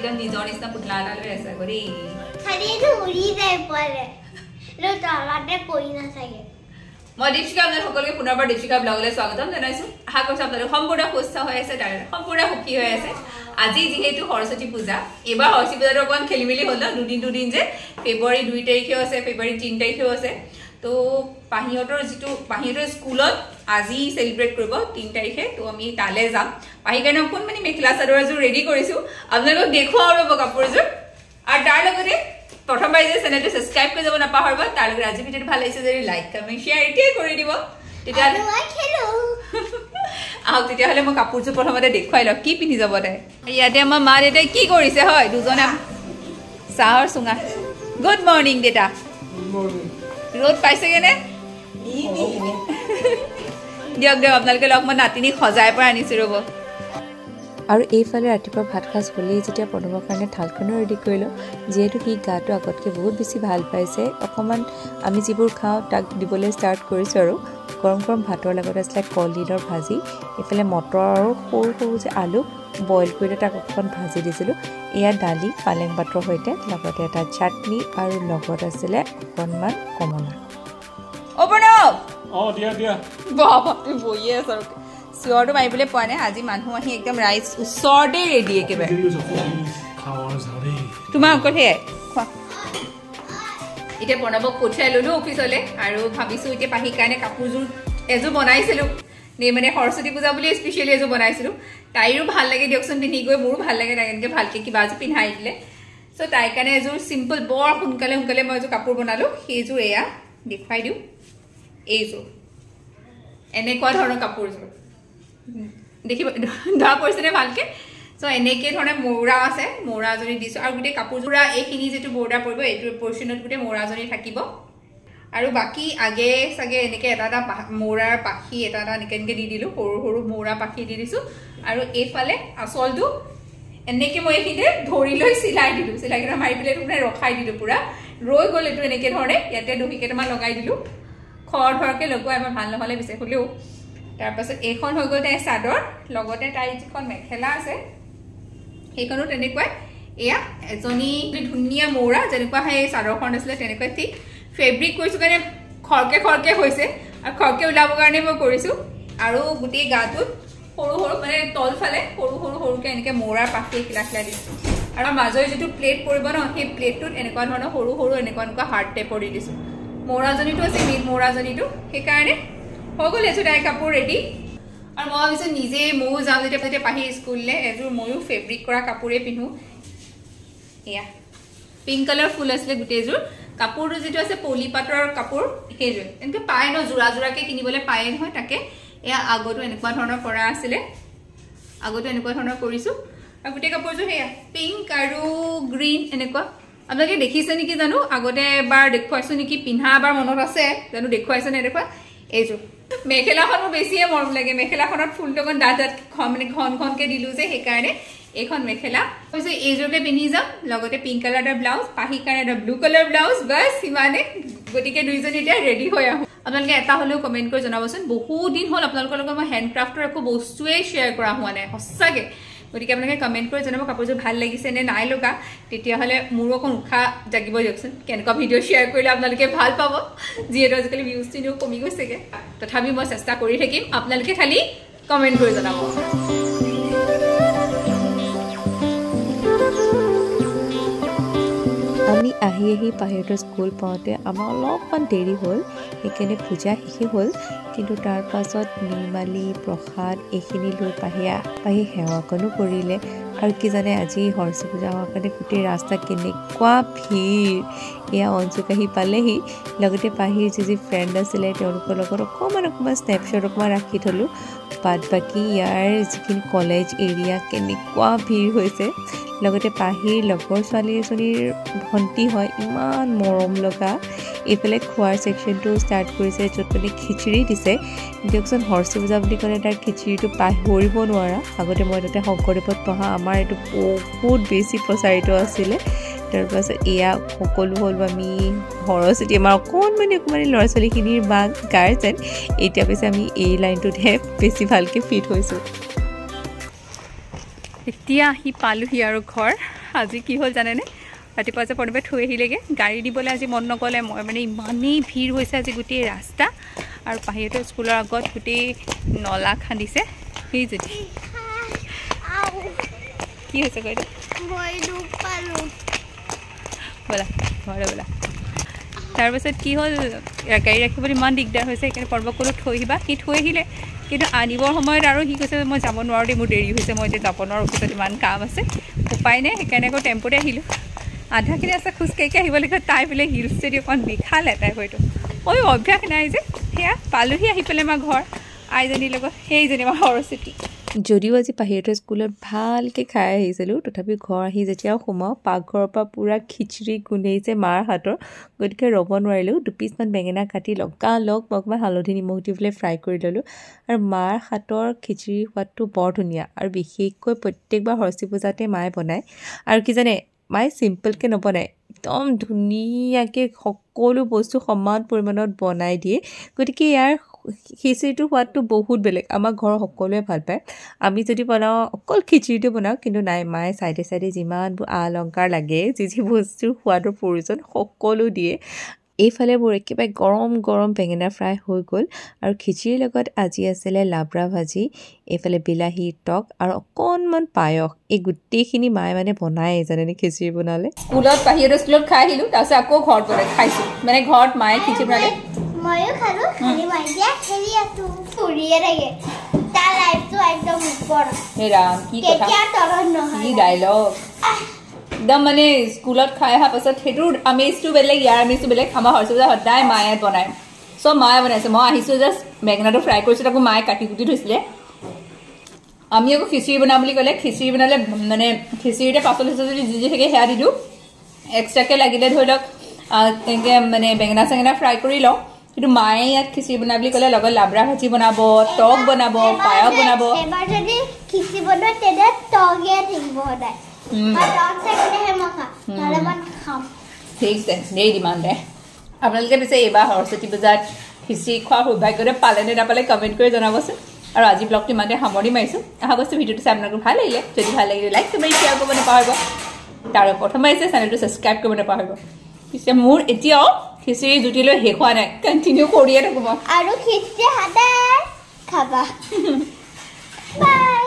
একদম নিজৰ নিচিনা পুতলা এটা লৈ আছে গৰি খালি এইটো উৰি যায় পৰে লো তলাতে পৰি নাথাকে মই দীপশিকা আপোনালোক সকলোকে পুনৰবাৰ দীপশিকা ব্লগলৈ স্বাগতম জনাইছো আশা কৰিছো আপোনালোক সম্পূৰ্ণ সুস্থ হৈ আছে সম্পূৰ্ণ সুখী হৈ আছে আজি যেহেতু সৰস্বতী পূজা এবাৰ সৰস্বতী পূজাটো অকণ খেলিমেলি হ'ল দুদিন যে ফেব্ৰুৱাৰী 2 তাৰিখেও আছে ফেব্ৰুৱাৰী 3 তাৰিখেও আছে তো পাহিহঁতৰ স্কুলত আজি সেলিব্ৰেট কৰিব 3 তাৰিখে তো আমি তালে যাম পাহি কাৰণে কোন মানে মেখেলা চাদৰ এযোৰ ৰেডি কৰিছো আপোনালোকক দেখুৱাও ৰব কাপোৰযোৰ আৰু তাৰ লগতে প্ৰথমবাৰ যে চেনেলটো সাবস্ক্ৰাইব কৰি যাব নাপাহৰিব তাৰ লগতে আজি ভিডিঅ'টো ভাল লাগিছে যদি লাইক কমেন্ট শেয়াৰ এতিয়াই কৰি দিব তেতিয়া মই খেলো আহক তেতিয়াহ'লে মই কাপোৰযোৰ প্ৰথমতে দেখুৱাই লওঁ কি পিন্ধি যাব তাই ইয়াতে আমাৰ মা দেউতাই কি কৰিছে হয় দুজনে চাহৰ চুঙা গুড মৰ্ণিং দেতা ৰ'দ পাইছেগে নে দিয়ক আপোনালোকে লগ মই নাতিনীক সজাই পৰা আনিছো ৰ'ব আৰু এইফালে ৰাতিপুৱা ভাত খাজ হ'লেই যেতিয়া প্ৰণৱৰ কাৰণে থালখনো ৰেডি কৰিলোঁ যিহেতু সি গাটো আগতকৈ বহুত বেছি ভাল পাইছে অকণমান আমি যিবোৰ খাওঁ তাক দিবলৈ ষ্টাৰ্ট কৰিছোঁ আৰু গৰম গৰম ভাতৰ লগত আছিলে কলডিলৰ ভাজি এইফালে মটৰ আৰু সৰু সৰু যে আলু বইল কৰি তাক অকণমান ভাজি দিছিলোঁ এয়া দালি পালেং পাতৰ সৈতে লগতে এটা চাটনি আৰু লগত আছিলে অকণমান কমলা দিয়া বাবা তুমি বহিয়ে আছ আৰু চিঞৰটো মাৰিবলৈ পোৱা নাই আজি মানুহ আহি একদম ৰাইচ ওচৰতে ৰেডি একেবাৰে তোমাৰ অকল সেয়াই খোৱা এতিয়া প্ৰণৱক পঠিয়াই ললো অফিচলৈ আৰু ভাবিছো এতিয়া পাহিৰ কাৰণে কাপোৰযোৰ এযোৰ বনাইছিলো মানে সৰস্বতী পূজা বুলি স্পেচিয়েলি এযোৰ বনাইছিলো তাইৰো ভাল লাগে দিয়কচোন পিন্ধি গৈ মোৰো ভাল লাগে তাই এনেকৈ ভালকৈ কিবা এযোৰ পিন্ধাই দিলে চ' তাইৰ কাৰণে এযোৰ চিম্পল বৰ সোনকালে মই এযোৰ কাপোৰ বনালোঁ সেইযোৰ এয়া দেখুৱাই দিওঁ এইযোৰ এনেকুৱা ধৰণৰ কাপোৰযোৰ দেখিব ধৰা পৰিছেনে ভালকৈ চ' এনেকৈ ধৰণে মৌৰা আছে মৌৰাজনী দিছোঁ আৰু গোটেই কাপোৰযোৰ এইখিনি যিটো বৰ্ডাৰ পৰিব এইটো পৰ্চনত গোটেই মৌৰাজনী থাকিব আৰু বাকী আগে চাগে এনেকৈ এটা মৌৰাৰ পাখি এটা এনেকৈ দি দিলোঁ সৰু সৰু মৌৰা পাখি দি দিছোঁ আৰু এইফালে আচলটো এনেকৈ মই এইখিনিতে ধৰি লৈ চিলাই দিলোঁ চিলাইকেইটা মাৰি পেলাই মানে ৰখাই দিলোঁ পূৰা ৰৈ গ'ল এইটো এনেকৈ ধৰণে ইয়াতে দহি কেইটামান লগাই দিলোঁ খৰ ধৰকৈ লগোৱা এবাৰ ভাল নহ'লে পিছে হ'লেও তাৰপাছত এইখন হৈ গ'ল তাইৰ চাদৰ লগতে তাইৰ যিখন মেখেলা আছে সেইখনো তেনেকুৱাই এয়া এজনী ধুনীয়া মৌৰা যেনেকুৱা সেই চাদৰখন আছিলে তেনেকুৱা ঠিক ফেব্ৰিক কৰিছোঁ কাৰণে খৰকৈ হৈছে আৰু খৰকৈ ওলাবৰ কাৰণে মই কৰিছোঁ আৰু গোটেই গাটোত সৰু সৰু মানে তলফালে সৰুকৈ এনেকৈ মৌৰাৰ পাখি খিলাই দিছোঁ আৰু মাজৰ যিটো প্লেট পৰিব ন সেই প্লেটটোত এনেকুৱা ধৰণৰ সৰু এনেকুৱা হাৰ্ড টাইপৰ দি দিছোঁ মৌৰাজনীটো আছে মেইন মৌৰাজনীটো সেইকাৰণে হৈ গ'ল এযোৰ তাইৰ কাপোৰ ৰেডি আৰু মই ভাবিছোঁ নিজে ময়ো যাওঁ যেতিয়া পাহি স্কুললৈ এযোৰ ময়ো ফেব্ৰিক কৰা কাপোৰে পিন্ধোঁ এয়া পিংক কালাৰ ফুল আছিলে গোটেইযোৰ কাপোৰটো যিটো আছে পলি পাটৰ কাপোৰ সেইযোৰ এনেকৈ পায় ন যোৰাকৈ কিনিবলৈ পায়ে নহয় তাকে এয়া আগতো এনেকুৱা ধৰণৰ কৰা আছিলে আগতো এনেকুৱা ধৰণৰ কৰিছোঁ আৰু গোটেই কাপোৰযোৰ সেয়া পিংক আৰু গ্ৰীণ এনেকুৱা আপোনালোকে দেখিছে নেকি জানো আগতে এবাৰ দেখুৱাইছোঁ নেকি পিন্ধা এবাৰ মনত আছে জানো দেখুৱাইছে নে দেখুৱা এইযোৰ মেখেলাখন মোৰ বেছিয়ে মৰম লাগে মেখেলাখনত ফুলটো অকণ ডাঠ মানে ঘনকৈ দিলোঁ যে সেইকাৰণে এইখন মেখেলা ভাবিছোঁ এইযোৰকে পিন্ধি যাম লগতে পিংক কালাৰ এটা ব্লাউজ পাহিৰ কাৰণে এটা ব্লু কালাৰ ব্লাউজ বাছ সিমানে গতিকে দুইজনী এতিয়া ৰেডি হৈ আহোঁ আপোনালোকে এটা হ'লেও কমেণ্ট কৰি জনাবচোন বহুত দিন হ'ল আপোনালোকৰ লগত মই হেণ্ডক্ৰাফ্টৰ একো বস্তুৱে শ্বেয়াৰ কৰা হোৱা নাই সঁচাকৈ গতিকে আপোনালোকে কমেণ্ট কৰি জনাব কাপোৰযোৰ ভাল লাগিছে নে নাই লগা তেতিয়াহ'লে মোৰো অকণ উৎসাহ জাগিব দিয়কচোন কেনেকুৱা ভিডিঅ' শ্বেয়াৰ কৰিলে আপোনালোকে ভাল পাব যিহেতু আজিকালি ভিউজটো কমি গৈছেগৈ তথাপি মই চেষ্টা কৰি থাকিম আপোনালোকে খালি কমেণ্ট কৰি জনাব আমি আহি পাহিহঁতৰ স্কুল পাওঁতে আমাৰ অলপমান দেৰি হ'ল সেইকাৰণে পূজা শেষে হ'ল কিন্তু তাৰ পাছত নিৰ্মালী প্ৰসাদ এইখিনি লৈ পাহি সেৱাকণো কৰিলে আৰু কি জানে আজি সৰস্বতী পূজা হোৱাৰ কাৰণে গোটেই ৰাস্তা কেনেকুৱা ভিৰ এয়া অঞ্চুক আহি পালেহি লগতে পাহিৰ যি ফ্ৰেণ্ড আছিলে তেওঁলোকৰ লগত অকণমান স্নেপশ্বট অকণমান ৰাখি থ'লোঁ বাদ বাকী ইয়াৰ যিখিনি কলেজ এৰিয়া কেনেকুৱা ভিৰ হৈছে লগতে পাহিৰ লগৰ ছোৱালী এজনীৰ ভণ্টি হয় ইমান মৰম লগা এইফালে খোৱাৰ ছেকশ্যনটো ষ্টাৰ্ট কৰিছে য'ত মানে খিচিৰি দিছে দিয়কচোন সৰস্বতী পূজা বুলি ক'লে তাৰ খিচিৰিটো পাহৰিব নোৱাৰা আগতে মই তাতে শংকৰদেৱত পঢ়া আমাৰ এইটো বহুত বেছি প্ৰচাৰিত আছিলে তাৰপাছত এয়া সকলো হ'ল আমি সৰস্বতী আমাৰ অকণমানি ল'ৰা ছোৱালীখিনিৰ বা গাৰ্জেন এতিয়া পিছে আমি এই লাইনটোতহে বেছি ভালকৈ ফিট হৈছোঁ এতিয়া আহি পালোহি আৰু ঘৰ আজি কি হ'ল জানেনে ৰাতিপুৱা যে প্ৰণৱে থৈ আহিলেগৈ গাড়ী দিবলৈ আজি মন নগ'লে মই মানে ইমানেই ভিৰ হৈছে আজি গোটেই ৰাস্তা আৰু পাহিহঁতৰ স্কুলৰ আগত গোটেই নলা খান্দিছে সেই যদি কি হৈছে কৈ ব'লা ঘৰলৈ ব'লা তাৰপাছত কি হ'ল গাড়ী ৰাখিবলৈ ইমান দিগদাৰ হৈছে সেইকাৰণে প্ৰণৱক ক'লোঁ থৈ আহিবা সি থৈ আহিলে কিন্তু আনিবৰ সময়ত আৰু সি কৈছে মই যাব নোৱাৰোঁ দেই মোৰ দেৰি হৈছে মই এতিয়া যাব নোৱাৰোঁ অফিচত ইমান কাম আছে উপায় নাই সেইকাৰণে আকৌ টেম্পুতে আহিলোঁ আধাখিনি আছে খোজকাঢ়ি আহিব লাগিব তাই বোলে হিলছ যদি অকণ বিষালে তাই হয়তো ঐ অভ্যাস নাই যে সেয়া পালোহি আহি পেলাই আমাৰ ঘৰ আইজনীৰ লগত সেইজনী আমাৰ সৰস্বতী যদিও আজি পাহিহঁতৰ স্কুলত ভালকৈ খাই আহিছিলোঁ তথাপি ঘৰ আহি যেতিয়া সোমাওঁ পাকঘৰৰ পৰা পূৰা খিচিৰি গোন্ধাইছে মাৰ হাতৰ গতিকে ৰ'ব নোৱাৰিলোঁ 2 পিচমান বেঙেনা কাটি লগালগ মই অকণমান হালধি নিমখ দি পেলাই ফ্ৰাই কৰি ল'লোঁ আৰু মাৰ হাতৰ খিচিৰিৰ সোৱাদটো বৰ ধুনীয়া আৰু বিশেষকৈ প্ৰত্যেকবাৰ সৰস্বতী পূজাতে মায়ে বনায় আৰু কি জানে মায়ে চিম্পলকৈ নবনায় একদম ধুনীয়াকৈ সকলো বস্তু সমান পৰিমাণত বনাই দিয়ে গতিকে ইয়াৰ খিচিৰিটোৰ সোৱাদটো বহুত বেলেগ আমাৰ ঘৰৰ সকলোৱে ভাল পায় আমি যদি বনাওঁ অকল খিচিৰিটো বনাওঁ কিন্তু নাই মায়ে চাইডে চাইডে যিমানবোৰ অলংকাৰ লাগে যি বস্তুৰ সোৱাদৰ প্ৰয়োজন সকলো দিয়ে এইফালে মোৰ একেবাৰে গৰম গৰম বেঙেনা ফ্ৰাই হৈ গ'ল আৰু খিচিৰিৰ লগত আজি আছিলে লাবৰা ভাজি এইফালে বিলাহীৰ টক আৰু অকণমান পায়স এই গোটেইখিনি মায়ে মানে বনায় জানেনে খিচিৰি বনালে স্কুলত পাহিহঁতৰ স্কুলত খাই আহিলোঁ তাৰপিছত আকৌ ঘৰত বনাই খাইছোঁ মানে ঘৰত মায়ে খিচিৰি বনালে ময়ো খালো খালি মই এতিয়া খেলি আছো ফুৰিয়ে থাকে তাৰ লাইফটো একদম ওপৰত হে ৰাম কি কথা কেতিয়া তলত নহয় কি ডাইলগ একদম মানে স্কুলত খাই অহাৰ পাছত সেইটোৰ আমেজটো বেলেগ ইয়াৰ আমেজটো বেলেগ আমাৰ সৰস্বতী পূজা সদায় মায়ে বনায় চব মায়ে বনাইছে মই আহিছোঁ জাষ্ট বেঙেনাটো ফ্ৰাই কৰিছোঁ তাকো মায়ে কাটি কুটি থৈছিলে আমি আকৌ খিচিৰি বনাওঁ বুলি ক'লে খিচিৰি বনালে মানে খিচিৰিতে পাচলি চাচলি যি যি থাকে সেয়া দি দিওঁ এক্সট্ৰাকৈ লাগিলে ধৰি লওক তেনেকৈ মানে বেঙেনা চেঙেনা ফ্ৰাই কৰি লওঁ কিন্তু মায়ে ইয়াত খিচিৰি বনাই বুলি ক'লে লগত লাবৰা ভাজি বনাব টক বনাব পায়স বনাব এবাৰ যদি খিচিৰি বনাই তেনে টকে থাকিব সদায় টক থাকিলেহে মই খাম নহ'লে মই খাম ঠিক আছে দেই ডিমাণ্ড দে আপোনালোকে পিছে এইবাৰ সৰস্বতী পূজাত খিচিৰি খোৱাৰ সৌভাগ্যৰে পালে নে নাপালে কমেণ্ট কৰি জনাবচোন আৰু আজি ব্লগটো ইমানতে সামৰি মাৰিছোঁ আশা কৰিছোঁ ভিডিঅ'টো চাই আপোনালোকৰ ভাল লাগিলে যদি ভাল লাগিলে লাইক কৰি শ্বেয়াৰ কৰিব নাপাহৰিব তাৰ প্ৰথম আহিছে চেনেলটো ছাবস্ক্ৰাইব কৰিব নাপাহৰিব পিছে মোৰ এতিয়াও খিচিৰি জুতিলৈ শেষ হোৱা নাই কণ্টিনিউ কৰিয়ে থাকোঁ মই আৰু খিচিৰি সদায় খাবা বাই